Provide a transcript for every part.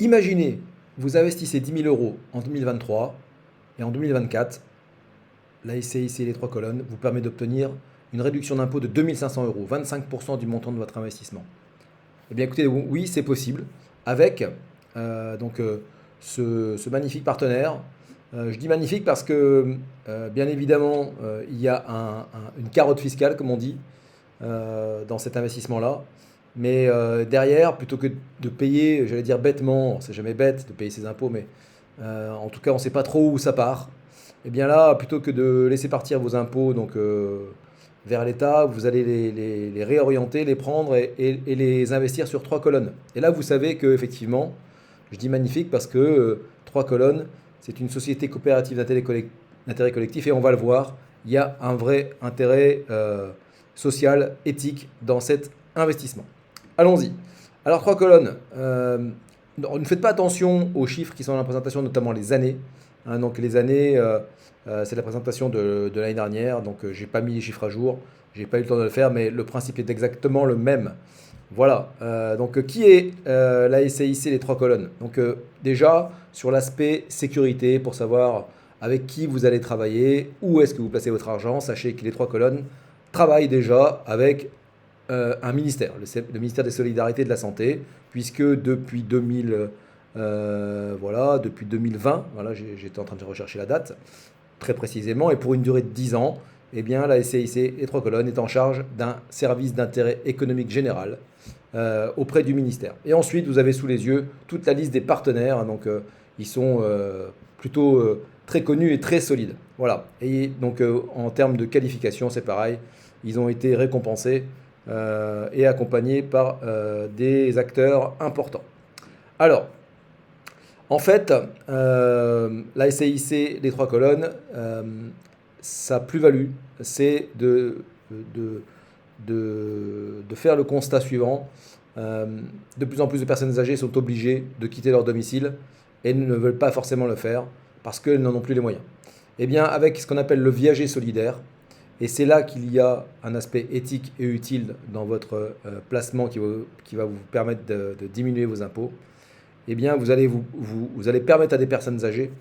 Imaginez, vous investissez 10 000 € en 2023 et en 2024, la SCIC, les trois colonnes, vous permet d'obtenir une réduction d'impôt de 2 500 €, 25% du montant de votre investissement. Eh bien écoutez, oui, c'est possible avec donc ce magnifique partenaire. Je dis magnifique parce que bien évidemment, il y a une carotte fiscale, comme on dit, dans cet investissement-là. Mais derrière, plutôt que de payer, j'allais dire bêtement, c'est jamais bête de payer ses impôts, mais en tout cas, on ne sait pas trop où ça part. Et bien là, plutôt que de laisser partir vos impôts donc, vers l'État, vous allez les réorienter, les prendre et les investir sur trois colonnes. Et là, vous savez que effectivement, je dis magnifique parce que trois colonnes, c'est une société coopérative d'intérêt collectif et on va le voir, il y a un vrai intérêt social, éthique dans cet investissement. Allons-y. Alors, trois colonnes. Ne faites pas attention aux chiffres qui sont dans la présentation, notamment les années. Hein, donc, les années, c'est la présentation de l'année dernière. Donc, j'ai pas mis les chiffres à jour. J'ai pas eu le temps de le faire, mais le principe est exactement le même. Voilà. Donc, qui est la SCIC, les trois colonnes? Donc, déjà, sur l'aspect sécurité, pour savoir avec qui vous allez travailler, où est-ce que vous placez votre argent, sachez que les trois colonnes travaillent déjà avec un ministère, le ministère des Solidarités et de la Santé, puisque depuis 2000, voilà, depuis 2020, voilà, j'étais en train de rechercher la date très précisément, et pour une durée de 10 ans, eh bien, la SCIC, les trois colonnes, est en charge d'un service d'intérêt économique général auprès du ministère. Et ensuite, vous avez sous les yeux toute la liste des partenaires, hein, donc ils sont plutôt très connus et très solides. Voilà. Et donc, en termes de qualification, c'est pareil, ils ont été récompensés et accompagnés par des acteurs importants. Alors, en fait, la SCIC, les trois colonnes, sa plus-value, c'est de faire le constat suivant. De plus en plus de personnes âgées sont obligées de quitter leur domicile et ne veulent pas forcément le faire parce qu'elles n'en ont plus les moyens. Eh bien, avec ce qu'on appelle le viager solidaire, et c'est là qu'il y a un aspect éthique et utile dans votre placement qui va vous permettre de diminuer vos impôts, eh bien, vous allez permettre à des personnes âgées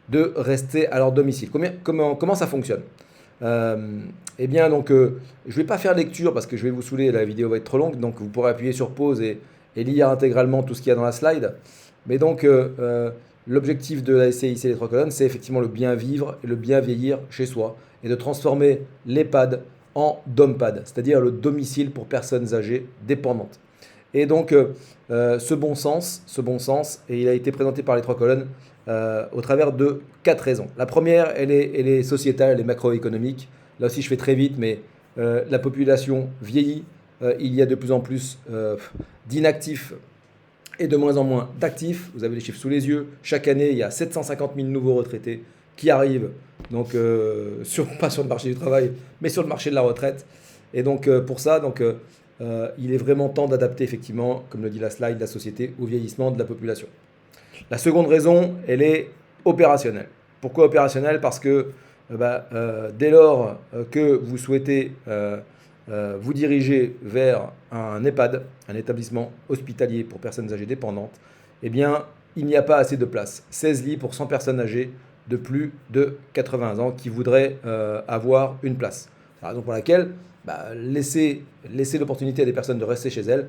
de rester à leur domicile. Comment ça fonctionne? Eh bien, donc, je ne vais pas faire lecture parce que je vais vous saouler, la vidéo va être trop longue, donc vous pourrez appuyer sur pause et lire intégralement tout ce qu'il y a dans la slide. Mais donc, l'objectif de la SCIC les trois colonnes, c'est effectivement le bien vivre et le bien vieillir chez soi et de transformer l'EHPAD en DOMPAD, c'est-à-dire le domicile pour personnes âgées dépendantes. Et donc, ce bon sens, et il a été présenté par les trois colonnes au travers de quatre raisons. La première, elle est sociétale, elle est macroéconomique. Là aussi, je fais très vite, mais la population vieillit. Il y a de plus en plus d'inactifs et de moins en moins d'actifs. Vous avez les chiffres sous les yeux. Chaque année, il y a 750 000 nouveaux retraités qui arrivent, donc pas sur le marché du travail, mais sur le marché de la retraite. Et donc pour ça, il est vraiment temps d'adapter effectivement, comme le dit la slide, la société au vieillissement de la population. La seconde raison, elle est opérationnelle. Pourquoi opérationnelle? Parce que dès lors que vous souhaitez vous diriger vers un EHPAD, un établissement hospitalier pour personnes âgées dépendantes, eh bien, il n'y a pas assez de place. 16 lits pour 100 personnes âgées de plus de 80 ans qui voudraient avoir une place. C'est la raison pour laquelle laisser l'opportunité à des personnes de rester chez elles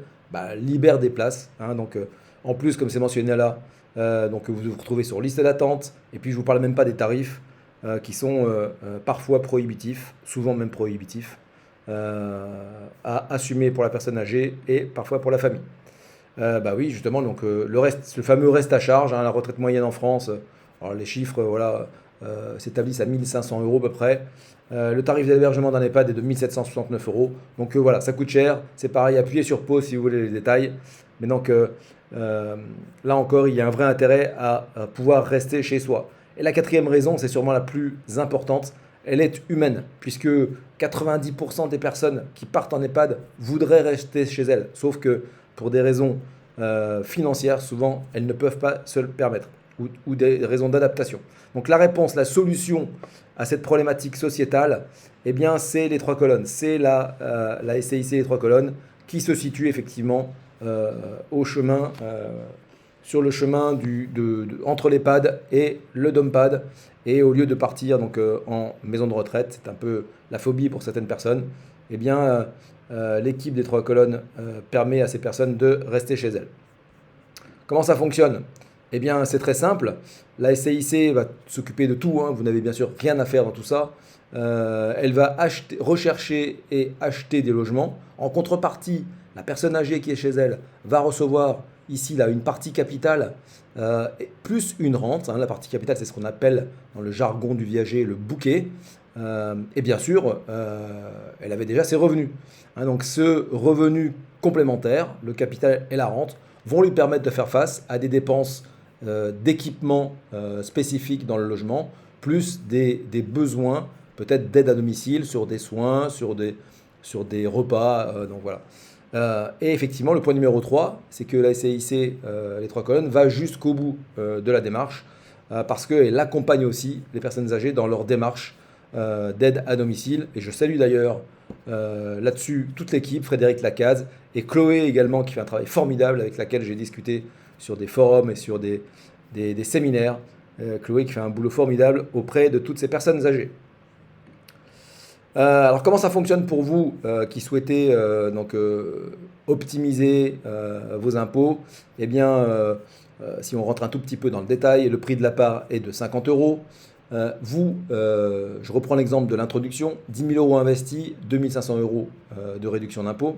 libère des places. Hein, donc, en plus, comme c'est mentionné là, donc vous vous retrouvez sur liste d'attente. Et puis, je ne vous parle même pas des tarifs qui sont parfois prohibitifs, souvent même prohibitifs, à assumer pour la personne âgée et parfois pour la famille. Oui, justement, donc le fameux reste à charge, hein, la retraite moyenne en France, alors les chiffres, voilà, s'établissent à 1 500 € à peu près. Le tarif d'hébergement d'un EHPAD est de 1 769 €. Donc voilà, ça coûte cher. C'est pareil, appuyez sur pause si vous voulez les détails. Mais donc là encore, il y a un vrai intérêt à pouvoir rester chez soi. Et la quatrième raison, c'est sûrement la plus importante, elle est humaine, puisque 90% des personnes qui partent en EHPAD voudraient rester chez elles, sauf que pour des raisons financières, souvent, elles ne peuvent pas se le permettre, ou des raisons d'adaptation. Donc la réponse, la solution à cette problématique sociétale, eh bien, c'est les trois colonnes, c'est la SCIC les trois colonnes, qui se situe effectivement au chemin sur le chemin entre l'EHPAD et le DOMPAD. Et au lieu de partir donc, en maison de retraite, c'est un peu la phobie pour certaines personnes, eh bien, l'équipe des 3 colonnes permet à ces personnes de rester chez elles. Comment ça fonctionne? Eh bien, c'est très simple. La SCIC va s'occuper de tout, hein. Vous n'avez bien sûr rien à faire dans tout ça. Elle va rechercher et acheter des logements. En contrepartie, la personne âgée qui est chez elle va recevoir ici là, une partie capitale plus une rente, hein. La partie capitale, c'est ce qu'on appelle dans le jargon du viager le bouquet. Et bien sûr, elle avait déjà ses revenus, hein. Donc ce revenu complémentaire, le capital et la rente, vont lui permettre de faire face à des dépenses d'équipement spécifiques dans le logement, plus des besoins peut-être d'aide à domicile sur des soins, sur des repas. Donc voilà. Et effectivement, le point numéro 3, c'est que la SCIC, les 3 colonnes, va jusqu'au bout de la démarche parce qu'elle accompagne aussi les personnes âgées dans leur démarche d'aide à domicile. Et je salue d'ailleurs là-dessus toute l'équipe, Frédéric Lacaze et Chloé également, qui fait un travail formidable avec laquelle j'ai discuté sur des forums et sur des séminaires. Chloé qui fait un boulot formidable auprès de toutes ces personnes âgées. Alors comment ça fonctionne pour vous qui souhaitez optimiser vos impôts? Eh bien, si on rentre un tout petit peu dans le détail, le prix de la part est de 50 euros. Je reprends l'exemple de l'introduction, 10 000 euros investis, 2 500 euros de réduction d'impôt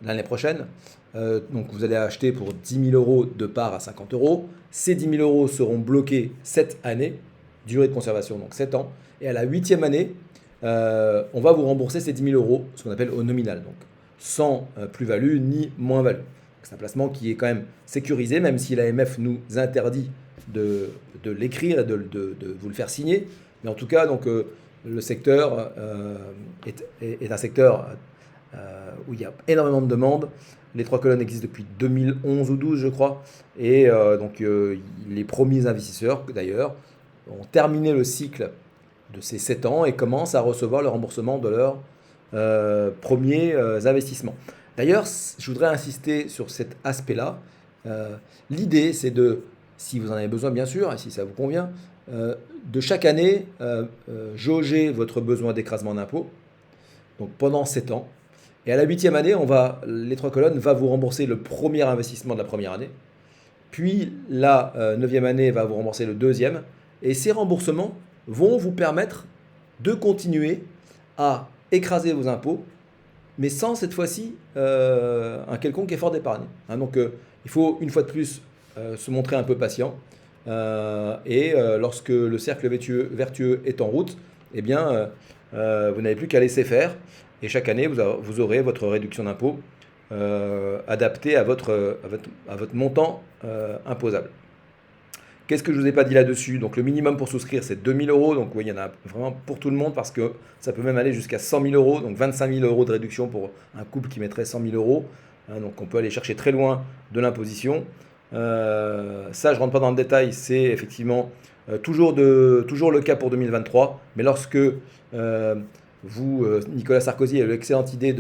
l'année prochaine. Donc vous allez acheter pour 10 000 euros de part à 50 euros. Ces 10 000 euros seront bloqués 7 années, durée de conservation donc 7 ans. Et à la 8e année, on va vous rembourser ces 10 000 euros, ce qu'on appelle au nominal, donc sans plus-value ni moins-value. C'est un placement qui est quand même sécurisé, même si l'AMF nous interdit de l'écrire et de vous le faire signer. Mais en tout cas, donc, le secteur est un secteur où il y a énormément de demandes. Les 3 colonnes existent depuis 2011 ou 2012, je crois. Et les premiers investisseurs, d'ailleurs, ont terminé le cycle de ces 7 ans et commencent à recevoir le remboursement de leurs premiers investissements. D'ailleurs, je voudrais insister sur cet aspect-là. L'idée, c'est si vous en avez besoin bien sûr, et si ça vous convient, de chaque année jauger votre besoin d'écrasement d'impôt, donc pendant 7 ans. Et à la 8e année, les 3 colonnes va vous rembourser le premier investissement de la première année. Puis la 9e année va vous rembourser le deuxième. Et ces remboursements vont vous permettre de continuer à écraser vos impôts, mais sans cette fois-ci un quelconque effort d'épargne. Hein, donc il faut une fois de plus se montrer un peu patient. Lorsque le cercle vertueux est en route, eh bien, vous n'avez plus qu'à laisser faire. Et chaque année, vous aurez votre réduction d'impôt adaptée à votre montant imposable. Qu'est-ce que je ne vous ai pas dit là-dessus? Donc le minimum pour souscrire, c'est 2 000 euros. Donc oui, il y en a vraiment pour tout le monde parce que ça peut même aller jusqu'à 100 000 euros. Donc 25 000 euros de réduction pour un couple qui mettrait 100 000 euros. Hein, donc on peut aller chercher très loin de l'imposition. Ça, je ne rentre pas dans le détail. C'est effectivement toujours le cas pour 2023. Mais lorsque Nicolas Sarkozy a eu l'excellente idée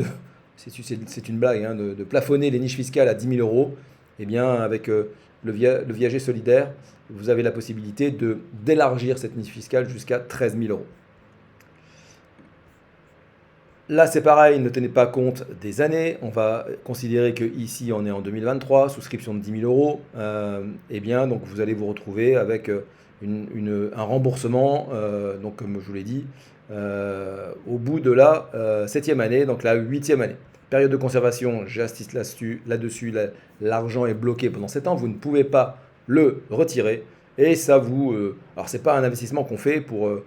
c'est une blague, hein, de plafonner les niches fiscales à 10 000 euros, eh bien avec le viager solidaire, vous avez la possibilité d'élargir cette niche fiscale jusqu'à 13 000 euros. Là, c'est pareil, ne tenez pas compte des années. On va considérer qu'ici, on est en 2023, souscription de 10 000 euros. Eh bien, donc, vous allez vous retrouver avec un remboursement, donc, comme je vous l'ai dit, au bout de la 7e année, donc la 8e année. Période de conservation, j'insiste là-dessus, l'argent est bloqué pendant 7 ans, vous ne pouvez pas le retirer. Et ça alors, ce n'est pas un investissement qu'on fait pour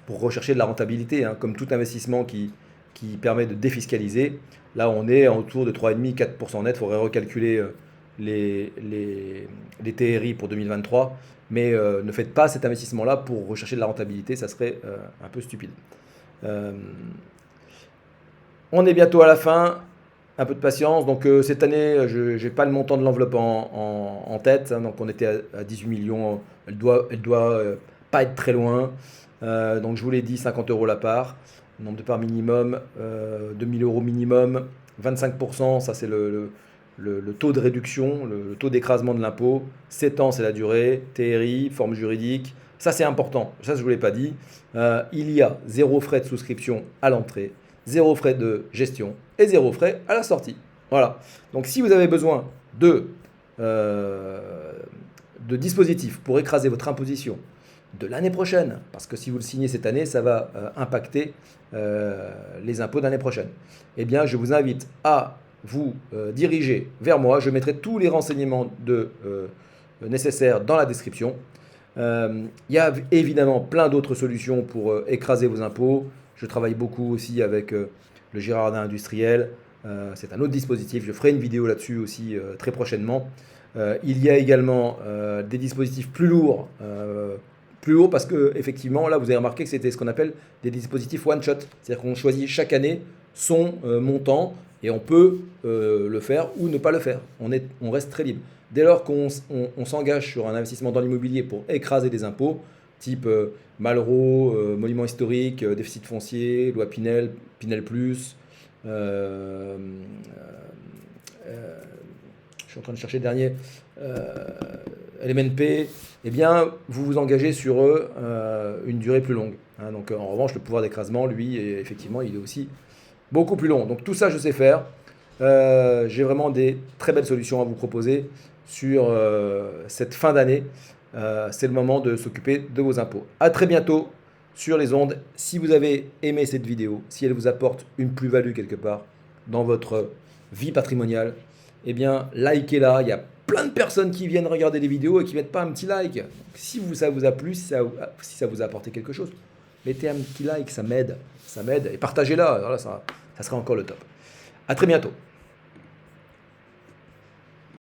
rechercher de la rentabilité, hein, comme tout investissement qui permet de défiscaliser. Là, on est autour de 3,5-4% net. Il faudrait recalculer les TRI pour 2023. Mais ne faites pas cet investissement-là pour rechercher de la rentabilité. Ça serait un peu stupide. On est bientôt à la fin. Un peu de patience. Donc cette année, je n'ai pas le montant de l'enveloppe en tête. Hein, donc on était à 18 millions. Elle doit pas être très loin. Donc je vous l'ai dit, 50 euros la part. Nombre de parts minimum, 2 000 euros minimum, 25%, ça c'est le le taux de réduction, le taux d'écrasement de l'impôt. 7 ans, c'est la durée, TRI, forme juridique. Ça, c'est important. Ça, je ne vous l'ai pas dit. Il y a 0 frais de souscription à l'entrée, 0 frais de gestion et 0 frais à la sortie. Voilà. Donc, si vous avez besoin de dispositifs pour écraser votre imposition de l'année prochaine, parce que si vous le signez cette année, ça va impacter les impôts de l'année prochaine, eh bien, je vous invite à vous diriger vers moi. Je mettrai tous les renseignements nécessaires dans la description. Il y a évidemment plein d'autres solutions pour écraser vos impôts. Je travaille beaucoup aussi avec le Girardin industriel. C'est un autre dispositif. Je ferai une vidéo là-dessus aussi très prochainement. Il y a également des dispositifs plus lourds. Plus haut parce que effectivement là vous avez remarqué que c'était ce qu'on appelle des dispositifs one shot, c'est-à-dire qu'on choisit chaque année son montant et on peut le faire ou ne pas le faire, on reste très libre. Dès lors qu'on s'engage sur un investissement dans l'immobilier pour écraser des impôts type Malraux, monuments historiques, déficit foncier, loi Pinel, Pinel plus, je suis en train de chercher le dernier, LMNP, eh bien, vous vous engagez sur eux une durée plus longue. Hein. Donc, en revanche, le pouvoir d'écrasement, lui, effectivement, il est aussi beaucoup plus long. Donc, tout ça, je sais faire. J'ai vraiment des très belles solutions à vous proposer sur cette fin d'année. C'est le moment de s'occuper de vos impôts. À très bientôt sur les ondes. Si vous avez aimé cette vidéo, si elle vous apporte une plus-value quelque part dans votre vie patrimoniale, eh bien, likez-la. Il y a plein de personnes qui viennent regarder les vidéos et qui ne mettent pas un petit like. Donc, si ça vous a plu, si ça vous a apporté quelque chose, mettez un petit like, ça m'aide. Et partagez-la, voilà, ça serait encore le top. À très bientôt.